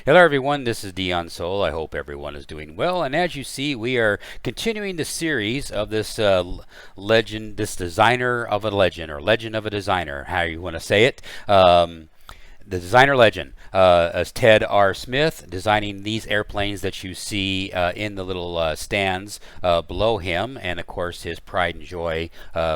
Hello everyone, this is Dion Soul. I hope everyone is doing well. And as you see, we are continuing the series of this legend, this designer of a legend, or legend of a designer, how you want to say it. The designer legend, as Ted R. Smith, designing these airplanes that you see in the little stands below him, and of course his pride and joy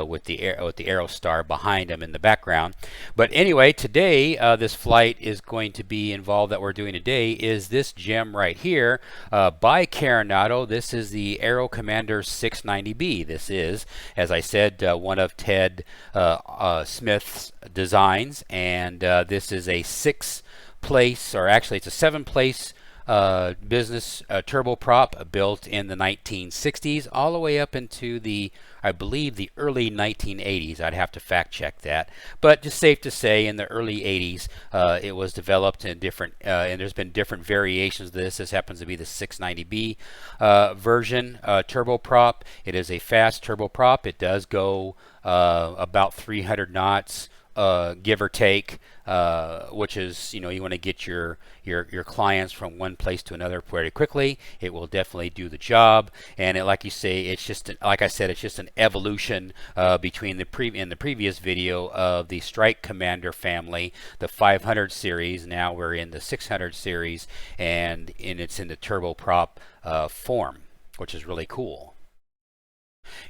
with the Aerostar behind him in the background. But anyway, today this flight is going to be involved, that we're doing today, is this gem right here by Coronado. This is the Aero Commander 690B. This is, as I said, one of Ted Smith's designs, and this is a 6-place, or actually it's a 7-place business turboprop built in the 1960s all the way up into the, I believe, the early 1980s. I'd have to fact check that, but just safe to say in the early 80s it was developed in different and there's been different variations of this. This happens to be the 690B version turboprop. It is a fast turboprop. It does go about 300 knots, give or take, which is, you want to get your clients from one place to another very quickly. It will definitely do the job, and like you say, it's just like I said, it's just an evolution between in the previous video of the Strike Commander family, the 500 series. Now we're in the 600 series, and it's in the turboprop form, which is really cool.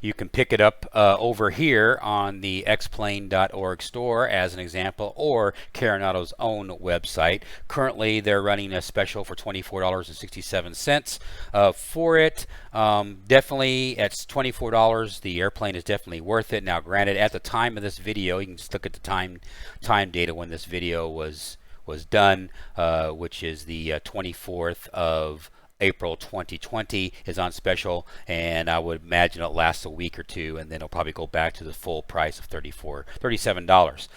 You can pick it up over here on the xplane.org store as an example, or Coronado's own website. Currently, they're running a special for $24.67 for it. Definitely, at $24, the airplane is definitely worth it. Now, granted, at the time of this video, you can just look at the time data when this video was done, which is the 24th of April 2020 is on special, and I would imagine it'll last a week or two, and then it'll probably go back to the full price of $37.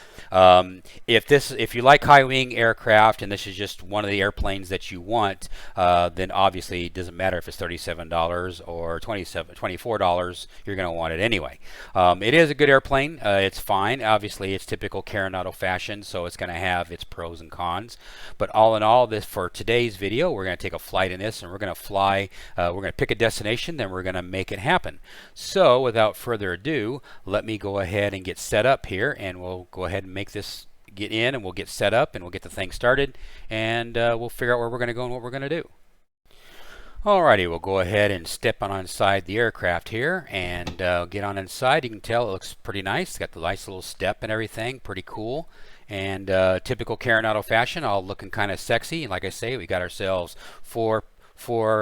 If you like high wing aircraft and this is just one of the airplanes that you want, then obviously it doesn't matter if it's $37 or $24. You're going to want it anyway. It is a good airplane. It's fine. Obviously, it's typical Coronado fashion, so it's going to have its pros and cons. But all in all, this for today's video, we're going to take a flight in this, and we're going to fly. We're going to pick a destination, then we're going to make it happen. So without further ado, let me go ahead and get set up here, and we'll go ahead and make this get in, and we'll get set up, and we'll get the thing started, and we'll figure out where we're going to go and what we're going to do. Alrighty, we'll go ahead and step on inside the aircraft here and get on inside. You can tell it looks pretty nice. It's got the nice little step and everything, pretty cool. And typical Coronado fashion, all looking kind of sexy. And like I say, we got ourselves four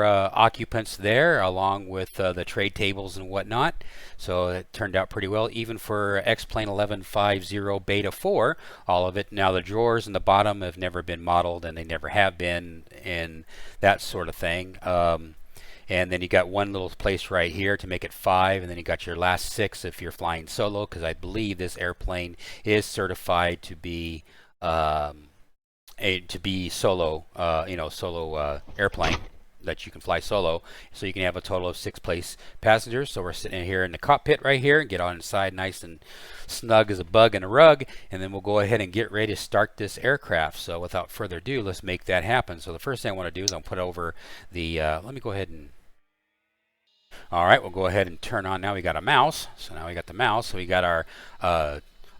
occupants there, along with the trade tables and whatnot. So it turned out pretty well, even for X-Plane 1150 Beta 4. All of it. Now the drawers in the bottom have never been modeled, and they never have been, and that sort of thing. And then you got one little place right here to make it 5, and then you got your last 6 if you're flying solo, because I believe this airplane is certified to be solo, solo airplane that you can fly solo, so you can have a total of 6 passengers. So we're sitting here in the cockpit right here, and get on inside nice and snug as a bug in a rug, and then we'll go ahead and get ready to start this aircraft. So without further ado, let's make that happen. So the first thing I want to do is I'll put over the let me go ahead and alright, we'll go ahead and turn on. Now we got a mouse, so now we got the mouse, so we got our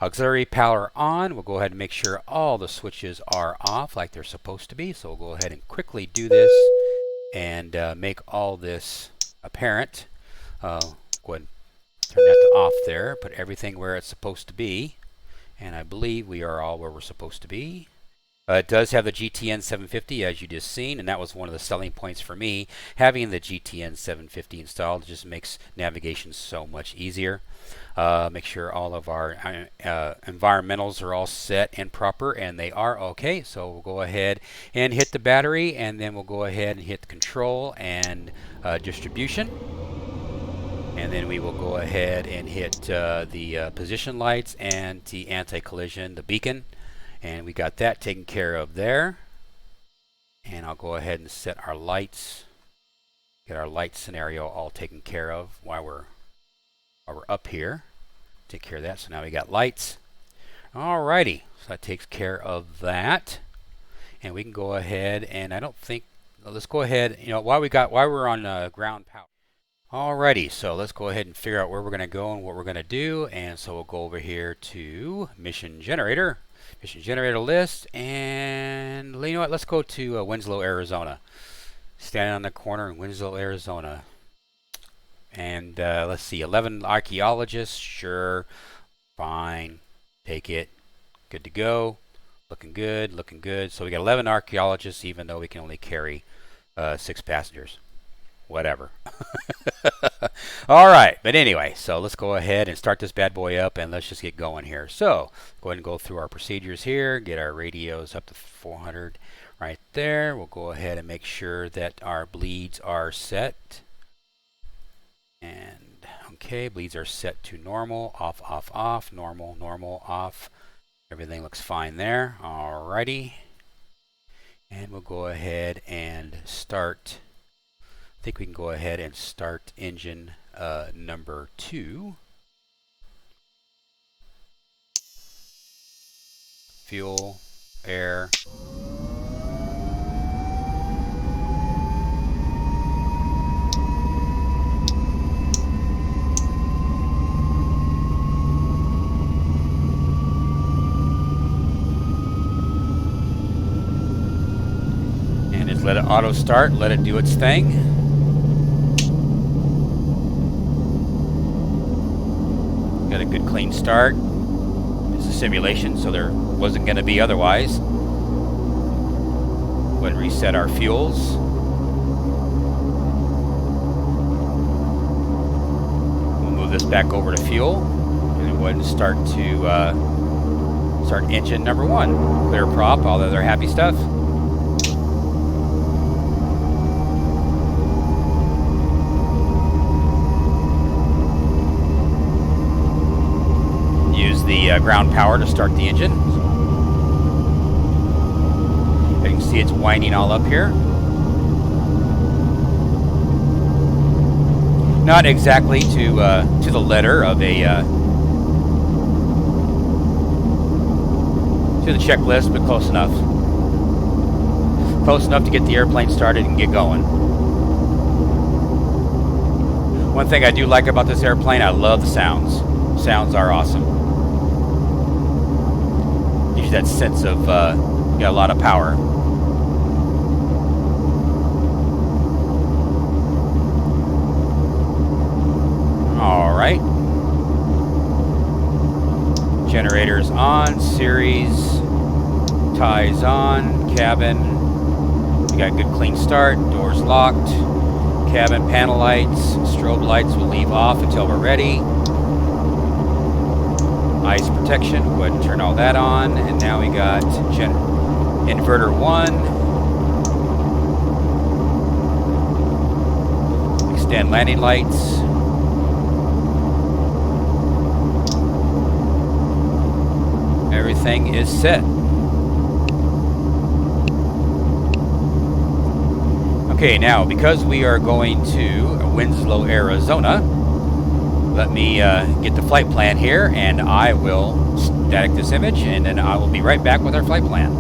auxiliary power on. We'll go ahead and make sure all the switches are off like they're supposed to be. So we'll go ahead and quickly do this and make all this apparent. Go ahead and turn that to off there, put everything where it's supposed to be, and I believe we are all where we're supposed to be. It does have the GTN 750, as you just seen, and that was one of the selling points for me. Having the GTN 750 installed just makes navigation so much easier. Make sure all of our environmentals are all set and proper, and they are okay. So we'll go ahead and hit the battery, and then we'll go ahead and hit control and distribution. And then we will go ahead and hit the position lights and the anti-collision, the beacon. And we got that taken care of there. And I'll go ahead and set our lights, get our light scenario all taken care of while we're up here. Take care of that. So now we got lights. Alrighty, so that takes care of that. And we can go ahead and I don't think, let's go ahead, while we're on ground power. Alrighty, so let's go ahead and figure out where we're going to go and what we're going to do. And so we'll go over here to mission generator list, and you know what, let's go to Winslow, Arizona. Standing on the corner in Winslow, Arizona. And let's see, 11 archaeologists, sure, fine, take it, good to go, looking good, looking good. So we got 11 archaeologists, even though we can only carry 6 passengers. Whatever. All right, but anyway, so let's go ahead and start this bad boy up, and let's just get going here. So go ahead and go through our procedures here, get our radios up to 400 right there. We'll go ahead and make sure that our bleeds are set. And okay, bleeds are set to normal, off, off, off, normal, normal, off. Everything looks fine there. Alrighty. And we'll go ahead and start. I think we can go ahead and start engine number 2. Fuel, air. And just let it auto start, let it do its thing. Got a good clean start. It's a simulation, so there wasn't going to be otherwise. Go ahead and reset our fuels. We'll move this back over to fuel. And go ahead and start engine number 1. Clear prop, all the other happy stuff. The ground power to start the engine. You can see it's winding all up here. Not exactly to the letter of a to the checklist, but close enough. Close enough to get the airplane started and get going. One thing I do like about this airplane, I love the sounds. Sounds are awesome. Gives you that sense of you got a lot of power. All right. Generators on, series, ties on, cabin. We got a good clean start, doors locked, cabin panel lights, strobe lights will leave off until we're ready. Ice protection, go ahead and turn all that on, and now we got inverter 1. Extend landing lights. Everything is set. Okay, now because we are going to Winslow, Arizona, let me get the flight plan here, and I will static this image, and then I will be right back with our flight plan.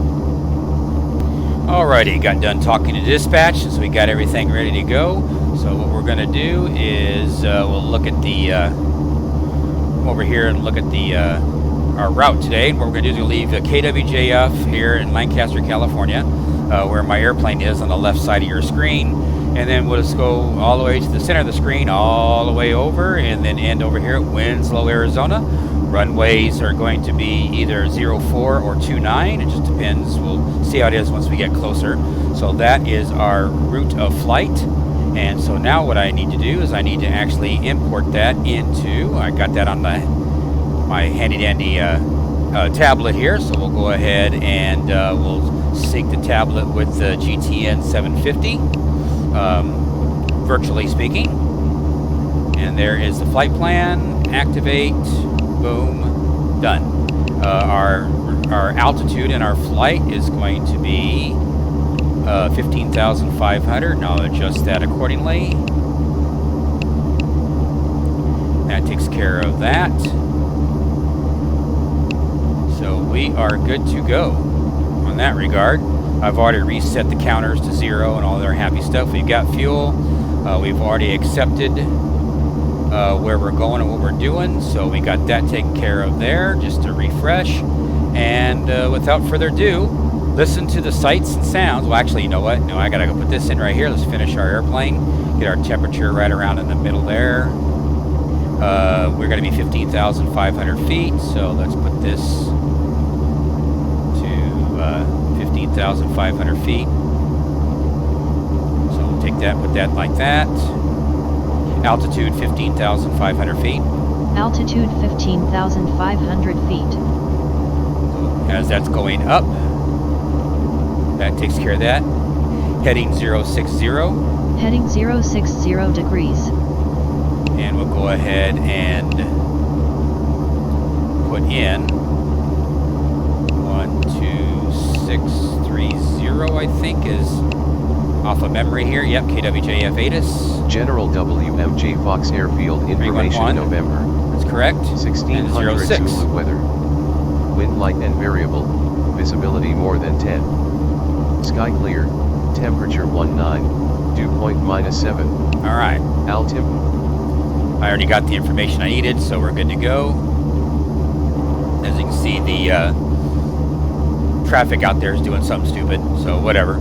Alrighty, got done talking to dispatch, so we got everything ready to go. So what we're going to do is we'll look at the come over here and look at the our route today. What we're going to do is we'll leave KWJF here in Lancaster, California, where my airplane is on the left side of your screen. And then we'll just go all the way to the center of the screen, all the way over, and then end over here at Winslow, Arizona. Runways are going to be either 04 or 29. It just depends. We'll see how it is once we get closer. So that is our route of flight. And so now what I need to do is I need to actually import that into, I got that on my handy dandy tablet here. So we'll go ahead and we'll sync the tablet with the GTN 750. Virtually speaking, and there is the flight plan. Activate, boom, done. Our altitude in our flight is going to be 15,500, and I'll adjust that accordingly. That takes care of that. So we are good to go on that regard. I've already reset the counters to 0 and all their happy stuff. We've got fuel. We've already accepted where we're going and what we're doing, so we got that taken care of there. Just to refresh, and without further ado, listen to the sights and sounds. Well, actually, you know what? No, I gotta go put this in right here. Let's finish our airplane, get our temperature right around in the middle there. We're gonna be 15,500 feet, so let's put this to 15,500 feet. So we'll take that, put that like that. Altitude 15,500 feet. Altitude 15,500 feet. As that's going up, that takes care of that. Heading 060. Heading 060 degrees. And we'll go ahead and put in 12630, I think, is off of memory here. Yep, KWJF ATIS. General WMJ Fox Airfield Information 311. November. That's correct. 1600 06. Zulu weather. Wind light and variable. Visibility more than 10. Sky clear. Temperature 19. Dew point -7. All right. Altimeter. I already got the information I needed, so we're good to go. As you can see, the traffic out there is doing something stupid, so whatever.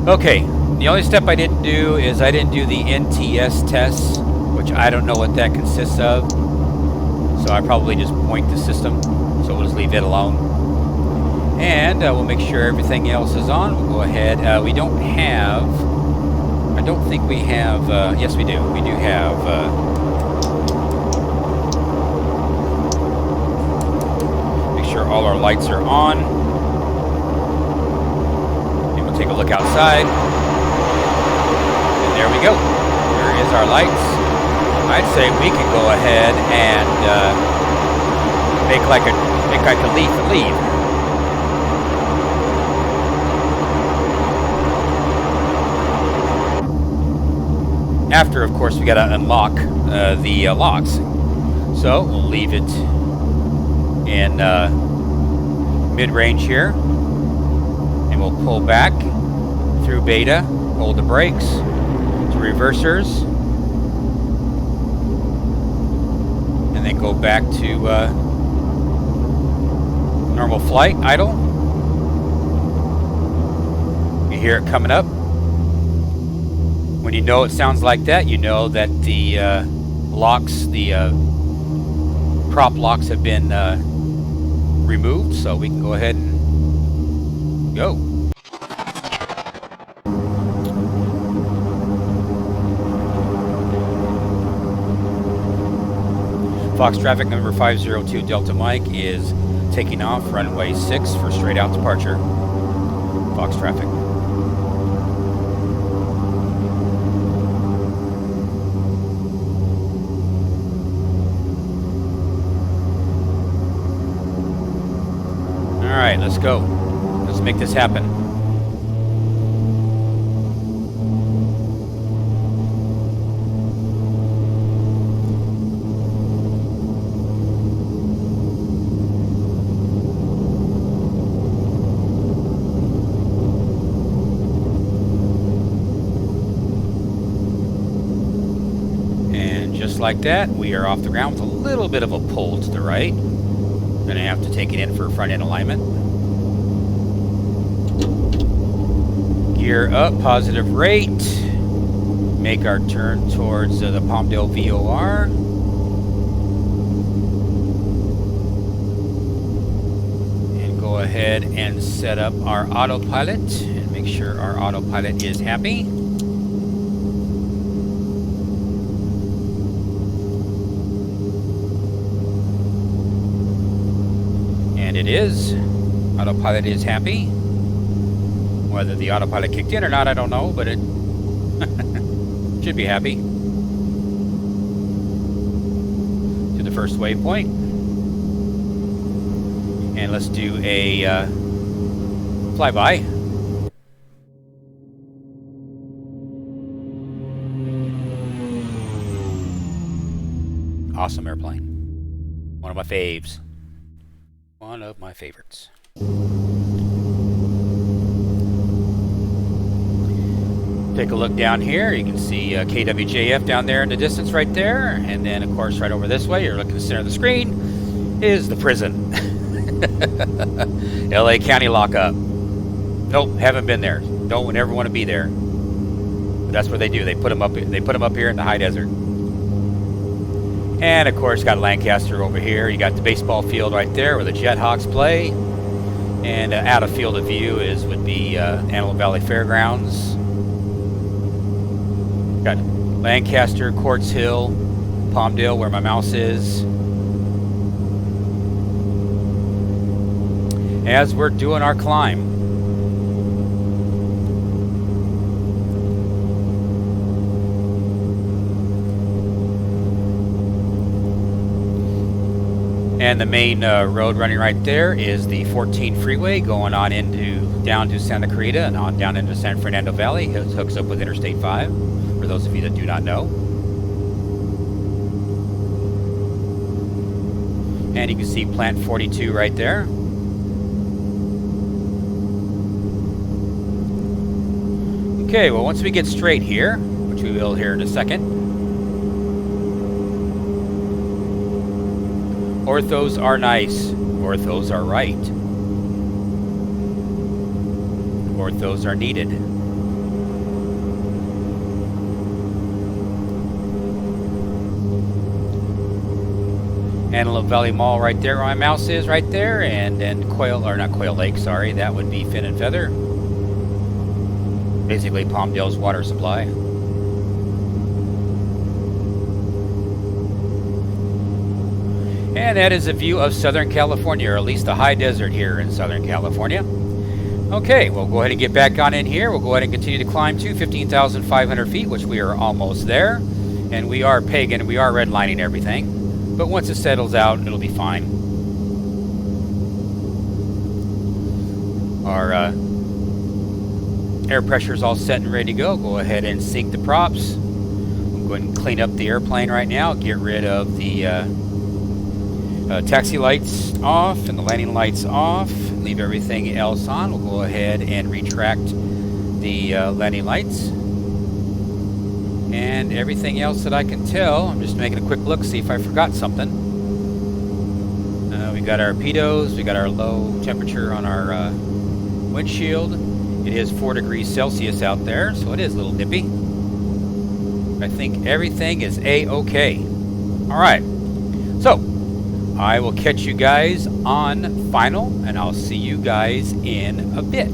Okay, the only step I didn't do is I didn't do the NTS tests, which I don't know what that consists of. So I probably just point the system, so we'll just leave it alone. And we'll make sure everything else is on. We'll go ahead. We don't have, I don't think we have, yes we do. We do have, make sure all our lights are on. And we'll take a look outside. And there we go. There is our lights. I'd say we can go ahead and make like a leaf and leave. After, of course, we got to unlock the locks. So we'll leave it in mid-range here, and we'll pull back through beta, hold the brakes to reversers, and then go back to normal flight, idle. You hear it coming up. When you know it sounds like that, you know that the locks, the prop locks have been removed, so we can go ahead and go. Fox traffic number 502 Delta Mike is taking off runway 6 for straight out departure. Fox traffic. All right, let's go. Let's make this happen. And just like that, we are off the ground with a little bit of a pull to the right. Gonna have to take it in for front end alignment. Gear up, positive rate. Make our turn towards the Palmdale VOR. And go ahead and set up our autopilot and make sure our autopilot is happy. And it is. Autopilot is happy. Whether the autopilot kicked in or not, I don't know, but it should be happy. To the first waypoint. And let's do a flyby. Awesome airplane. One of my faves. One of my favorites. Take a look down here. You can see KWJF down there in the distance right there. And then, of course, right over this way, you're looking at the center of the screen, is the prison. LA County lockup. Nope, haven't been there. Don't ever want to be there. But that's what they do. They put them up here in the high desert. And, of course, got Lancaster over here. You got the baseball field right there where the Jethawks play. And out of field of view would be Antelope Valley Fairgrounds. Got Lancaster, Quartz Hill, Palmdale, where my mouse is. As we're doing our climb. And the main road running right there is the 14 freeway going on down to Santa Clarita and on down into San Fernando Valley. It hooks up with Interstate 5, for those of you that do not know. And you can see Plant 42 right there. Okay, well, once we get straight here, which we will here in a second, orthos are nice. Orthos are right. Orthos are needed. Antelope Valley Mall right there where my mouse is right there. And then not Quail Lake, sorry. That would be Fin and Feather. Basically Palmdale's water supply. And that is a view of Southern California, or at least the high desert here in Southern California. Okay, we'll go ahead and get back on in here. We'll go ahead and continue to climb to 15,500 feet, which we are almost there. And we are pagan, we are redlining everything. But once it settles out, it'll be fine. Our air pressure is all set and ready to go. Go ahead and sync the props. I'm going to clean up the airplane right now, get rid of the taxi lights off and the landing lights off. Leave everything else on. We'll go ahead and retract the landing lights. And everything else that I can tell, I'm just making a quick look, see if I forgot something. We got our pitos, we got our low temperature on our windshield. It is 4 degrees Celsius out there, so it is a little nippy. I think everything is A-okay. Alright, so I will catch you guys on final, and I'll see you guys in a bit.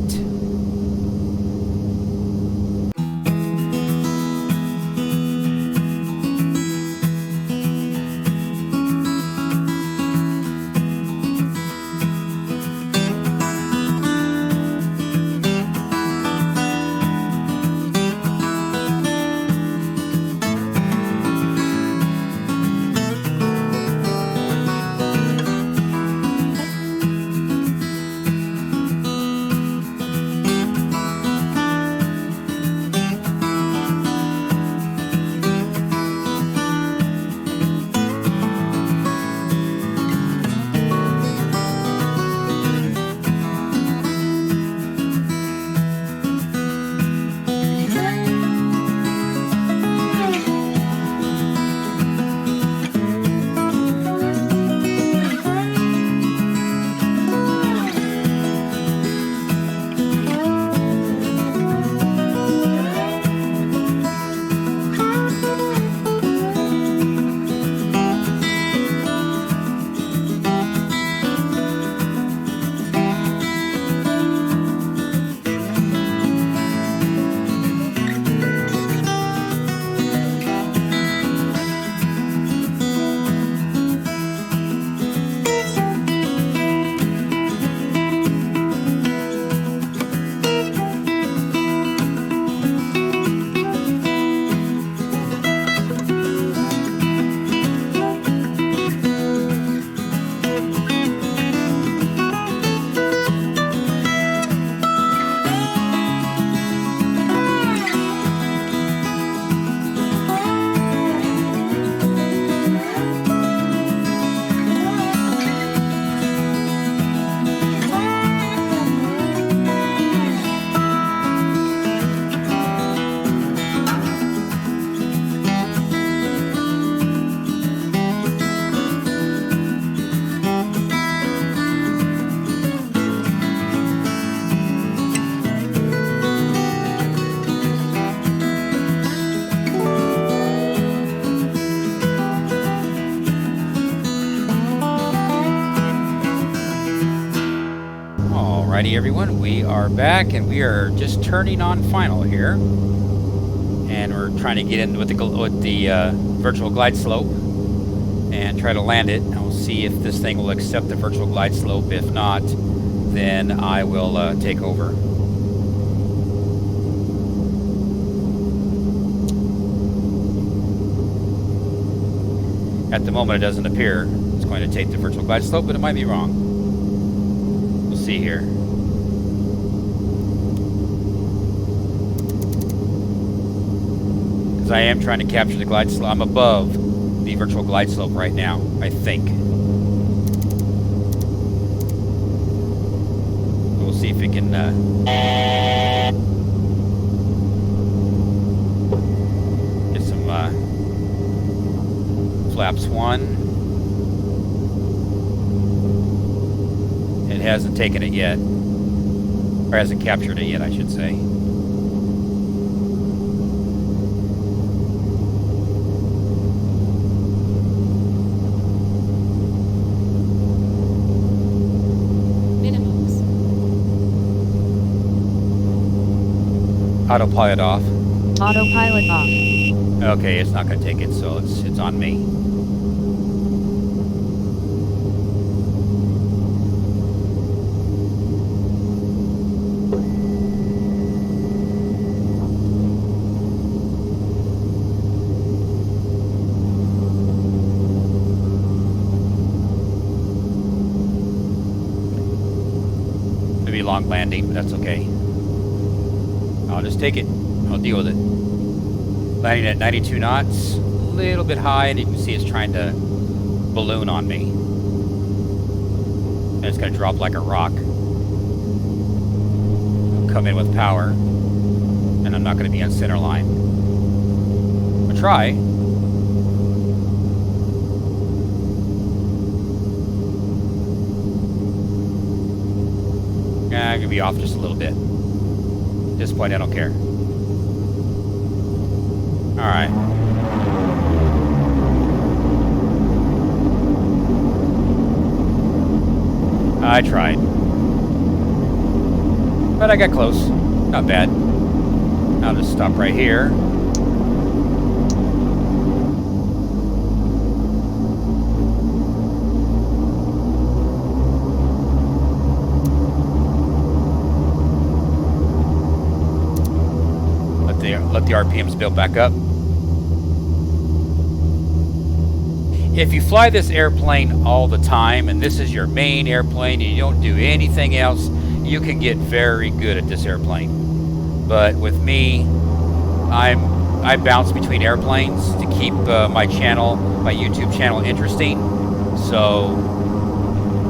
Alrighty, everyone, we are back, and we are just turning on final here, and we're trying to get in with the virtual glide slope and try to land it. And we'll see if this thing will accept the virtual glide slope. If not, then I will take over. At the moment, it doesn't appear it's going to take the virtual glide slope, but it might be wrong. We'll see here. Because I am trying to capture the glide slope. I'm above the virtual glide slope right now, I think. We'll see if we can get some flaps 1. It hasn't taken it yet, or hasn't captured it yet, I should say. Minimums. Autopilot off. Autopilot off. Okay, it's not going to take it, so it's on me. Maybe a long landing, but that's okay. I'll just take it. I'll deal with it. Landing at 92 knots, a little bit high, and you can see it's trying to balloon on me. And it's going to drop like a rock. It'll come in with power, and I'm not going to be on center line. I'll try. I'm going to be off just a little bit. At this point, I don't care. Alright. I tried. But I got close. Not bad. I'll just stop right here. Let the RPMs build back up. If you fly this airplane all the time, and this is your main airplane, and you don't do anything else, you can get very good at this airplane. But with me, I bounce between airplanes to keep my YouTube channel interesting. So,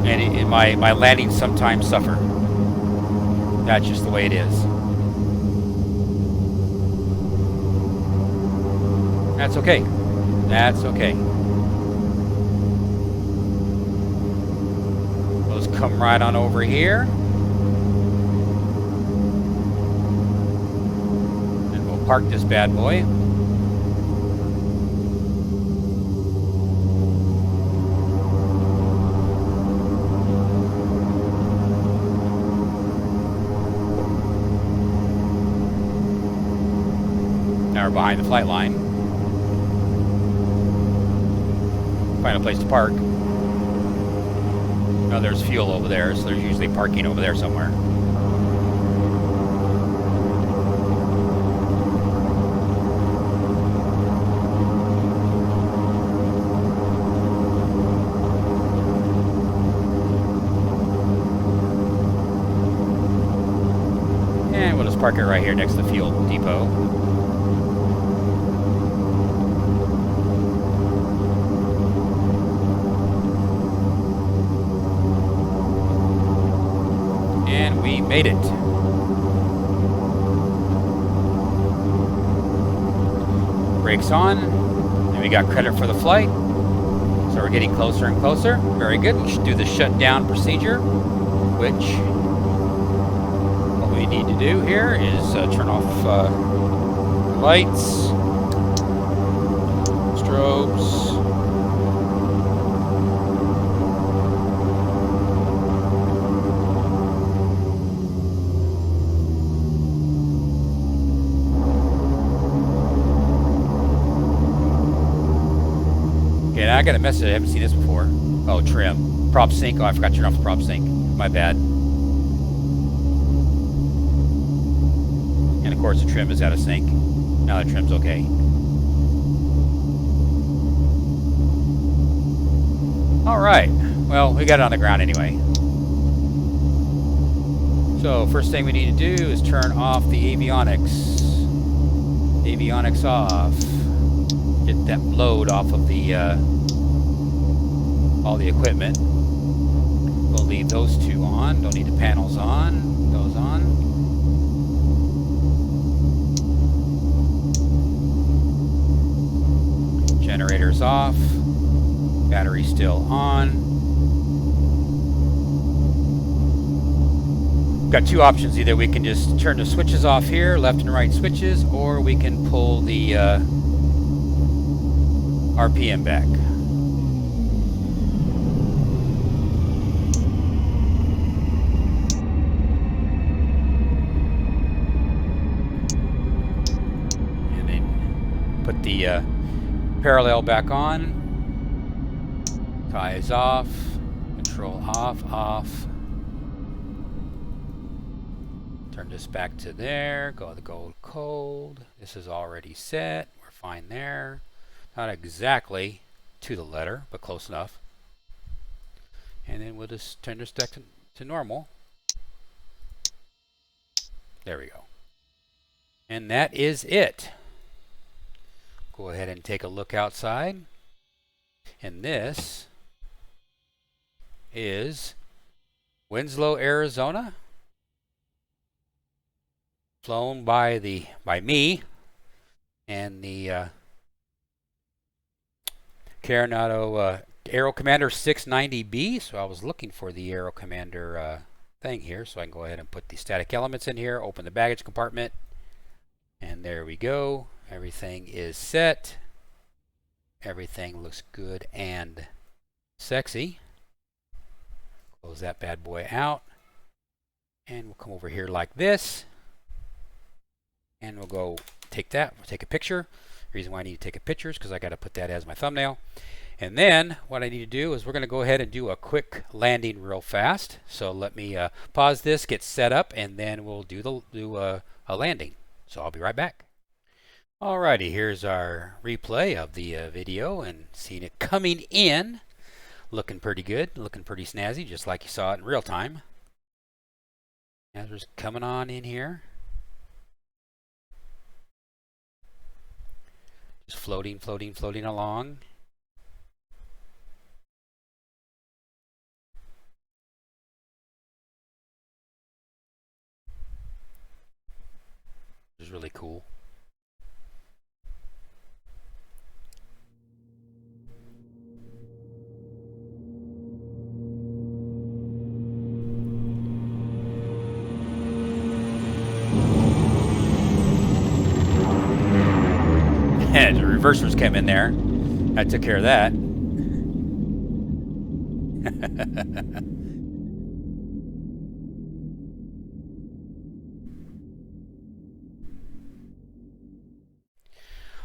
and my landings sometimes suffer. That's just the way it is. That's okay. That's okay. Let's come right on over here. And we'll park this bad boy. Now we're behind the flight line. Find a place to park. Oh, there's fuel over there, so there's usually parking over there somewhere. And we'll just park it right here next to the fuel depot. We made it. Brakes on, and we got credit for the flight. So we're getting closer and closer. Very good. We should do the shutdown procedure, which what we need to do here is turn off lights, strobes. And I got a message. I haven't seen this before. Oh, trim. Prop sync. Oh, I forgot to turn off the prop sync. My bad. And of course the trim is out of sync. Now the trim's okay. Alright. Well, we got it on the ground anyway. So first thing we need to do is turn off the avionics. Avionics off. Get that load off of the all the equipment. We'll leave those two on. Don't need the panels on. Those on. Generators off. Battery still on. Got two options. Either we can just turn the switches off here, left and right switches, or we can pull the RPM back. And then put the parallel back on. Ties off. Control off, off. Turn this back to there. Go cold. This is already set. We're fine there. Not exactly to the letter, but close enough. And then we'll just turn this back to normal. There we go. And that is it. Go ahead and take a look outside. And this is Winslow, Arizona. Flown by me and the Coronado Aero Commander 690B. So I was looking for the Aero Commander thing here, so I can go ahead and put the static elements in here, open the baggage compartment, and there we go. Everything is set. Everything looks good and sexy. Close that bad boy out, and we'll come over here like this. And we'll go take that, we'll take a picture. The reason why I need to take a picture is because I got to put that as my thumbnail. And then what I need to do is we're going to go ahead and do a quick landing real fast. So let me pause this, get set up, and then we'll do a landing. So I'll be right back. Alrighty, here's our replay of the video and seeing it coming in. Looking pretty good, looking pretty snazzy, just like you saw it in real time. As we're coming on in here. Just floating, floating, floating along. Which is really cool. The reversers came in there. I took care of that.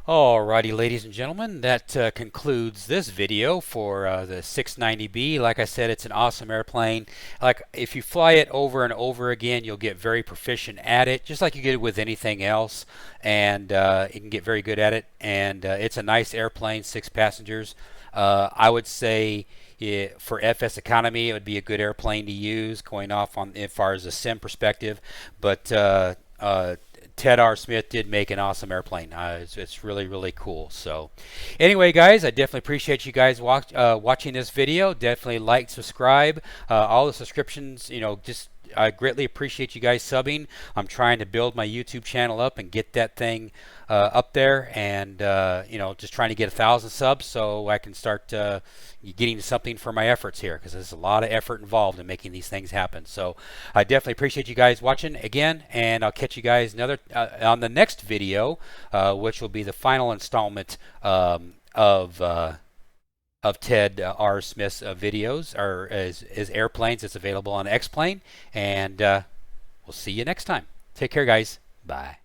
Alrighty, ladies and gentlemen, that concludes this video for the 690B. Like I said, it's an awesome airplane. Like, if you fly it over and over again, you'll get very proficient at it, just like you get with anything else. And you can get very good at it. And it's a nice airplane, 6 passengers. I would say for FS economy, it would be a good airplane to use, going off on as far as a sim perspective. But Ted R. Smith did make an awesome airplane. It's really, really cool. So anyway, guys, I definitely appreciate you guys watching this video. Definitely like, subscribe. All the subscriptions, just I greatly appreciate you guys subbing. I'm trying to build my YouTube channel up and get that thing up there, and just trying to get 1,000 subs so I can start getting something for my efforts here, because there's a lot of effort involved in making these things happen. So I definitely appreciate you guys watching again, and I'll catch you guys on the next video, which will be the final installment of Ted R. Smith's videos, or as airplanes. It's available on X-Plane, and we'll see you next time. Take care, guys. Bye.